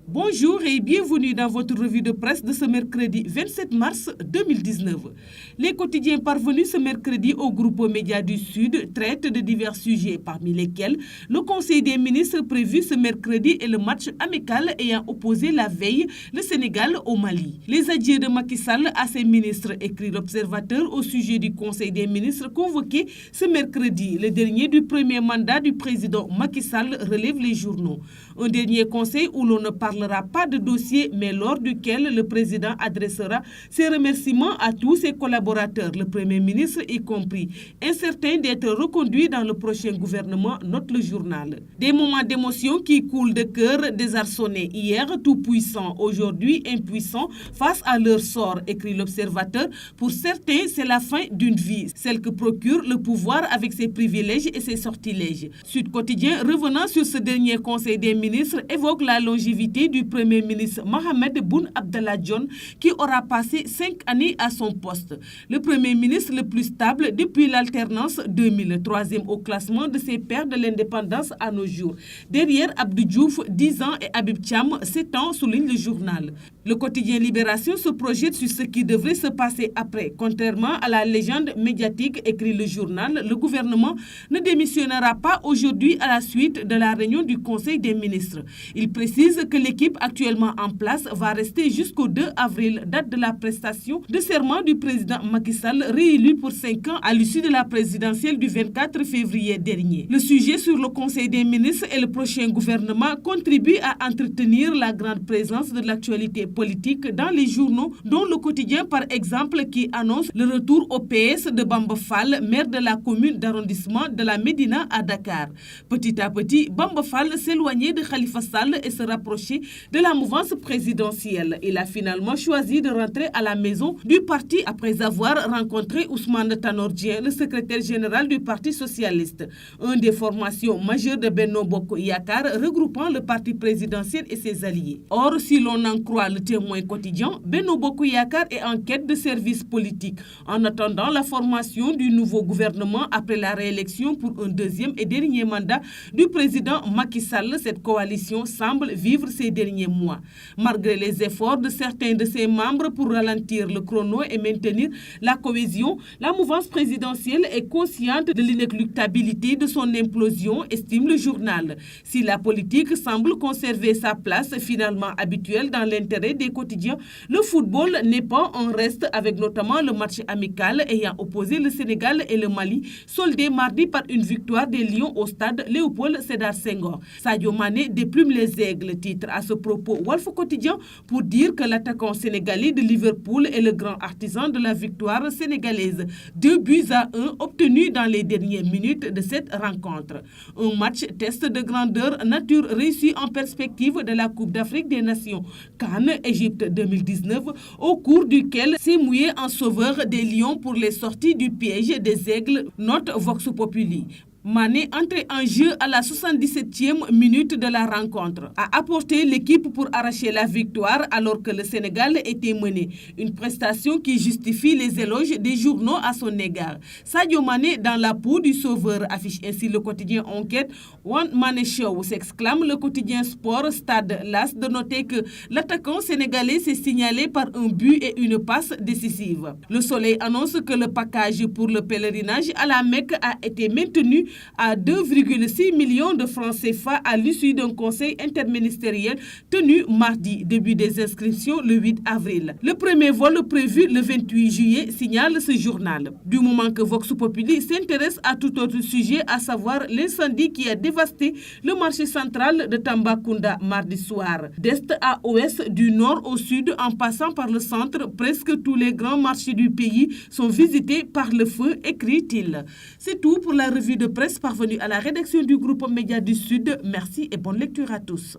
Bonjour et bienvenue dans votre revue de presse de ce mercredi 27 mars 2019. Les quotidiens parvenus ce mercredi au groupe Médias du Sud traitent de divers sujets, parmi lesquels le Conseil des ministres prévu ce mercredi et le match amical ayant opposé la veille le Sénégal au Mali. Les adieux de Macky Sall à ses ministres, écrit l'Observateur au sujet du Conseil des ministres convoqué ce mercredi. Le dernier du premier mandat du président Macky Sall relève les journaux. Un dernier conseil où l'on ne parlera pas de dossier, mais lors duquel le président adressera ses remerciements à tous ses collaborateurs, le Premier ministre y compris, incertain d'être reconduit dans le prochain gouvernement, note le journal. Des moments d'émotion qui coulent de cœur désarçonnés. Hier, tout puissant, aujourd'hui impuissant face à leur sort, écrit l'Observateur. Pour certains, c'est la fin d'une vie, celle que procure le pouvoir avec ses privilèges et ses sortilèges. Sud Quotidien, revenant sur ce dernier conseil des ministre évoque la longévité du Premier ministre Mohamed Boun Abdallah Dionne qui aura passé 5 années à son poste. Le Premier ministre le plus stable depuis l'alternance 2003e au classement de ses pairs de l'indépendance à nos jours. Derrière Abdou Diouf, 10 ans et Habib Thiam, 7 ans, souligne le journal. Le quotidien Libération se projette sur ce qui devrait se passer après. Contrairement à la légende médiatique, écrit le journal, le gouvernement ne démissionnera pas aujourd'hui à la suite de la réunion du Conseil des ministres. Il précise que l'équipe actuellement en place va rester jusqu'au 2 avril, date de la prestation de serment du président Macky Sall, réélu pour 5 ans à l'issue de la présidentielle du 24 février dernier. Le sujet sur le Conseil des ministres et le prochain gouvernement contribue à entretenir la grande présence de l'actualité politique dans les journaux, dont le quotidien par exemple qui annonce le retour au PS de Bamba Fall, maire de la commune d'arrondissement de la Médina à Dakar. Petit à petit, Bamba Fall s'éloignait de Khalifa Sall et se rapprocher de la mouvance présidentielle. Il a finalement choisi de rentrer à la maison du parti après avoir rencontré Ousmane Tanor Dieng, le secrétaire général du Parti socialiste, une des formations majeures de Benno Bokk Yakaar regroupant le parti présidentiel et ses alliés. Or, si l'on en croit le Témoin quotidien, Benno Bokk Yakaar est en quête de services politiques. En attendant la formation du nouveau gouvernement après la réélection pour un deuxième et dernier mandat du président Macky Sall, cette coalition semble vivre ces derniers mois. Malgré les efforts de certains de ses membres pour ralentir le chrono et maintenir la cohésion, la mouvance présidentielle est consciente de l'inéluctabilité de son implosion, estime le journal. Si la politique semble conserver sa place finalement habituelle dans l'intérêt des quotidiens, le football n'est pas en reste avec notamment le match amical ayant opposé le Sénégal et le Mali, soldé mardi par une victoire des Lions au stade Léopold Sédar Senghor. Sadio Mané déplume les aigles, titre à ce propos Walf Quotidien pour dire que l'attaquant sénégalais de Liverpool est le grand artisan de la victoire sénégalaise. 2-1 obtenus dans les dernières minutes de cette rencontre. Un match test de grandeur nature réussi en perspective de la Coupe d'Afrique des Nations CAN Égypte 2019 au cours duquel s'est mouillé en sauveur des Lions pour les sorties du piège des aigles, note Vox Populi. Mané, entré en jeu à la 77e minute de la rencontre, a apporté l'équipe pour arracher la victoire alors que le Sénégal était mené. Une prestation qui justifie les éloges des journaux à son égard. Sadio Mané dans la peau du sauveur, affiche ainsi le quotidien Enquête. One Mané Show, s'exclame le quotidien Sport Stade. Las de noter que l'attaquant sénégalais s'est signalé par un but et une passe décisive. Le Soleil annonce que le package pour le pèlerinage à la Mecque a été maintenu à 2,6 millions de francs CFA à l'issue d'un conseil interministériel tenu mardi, début des inscriptions le 8 avril. Le premier vol prévu le 28 juillet, signale ce journal. Du moment que Vox Populi s'intéresse à tout autre sujet, à savoir l'incendie qui a dévasté le marché central de Tambacounda mardi soir. D'est à ouest, du nord au sud, en passant par le centre, presque tous les grands marchés du pays sont visités par le feu, écrit-il. C'est tout pour la revue de presse parvenue à la rédaction du groupe Médias du Sud. Merci et bonne lecture à tous.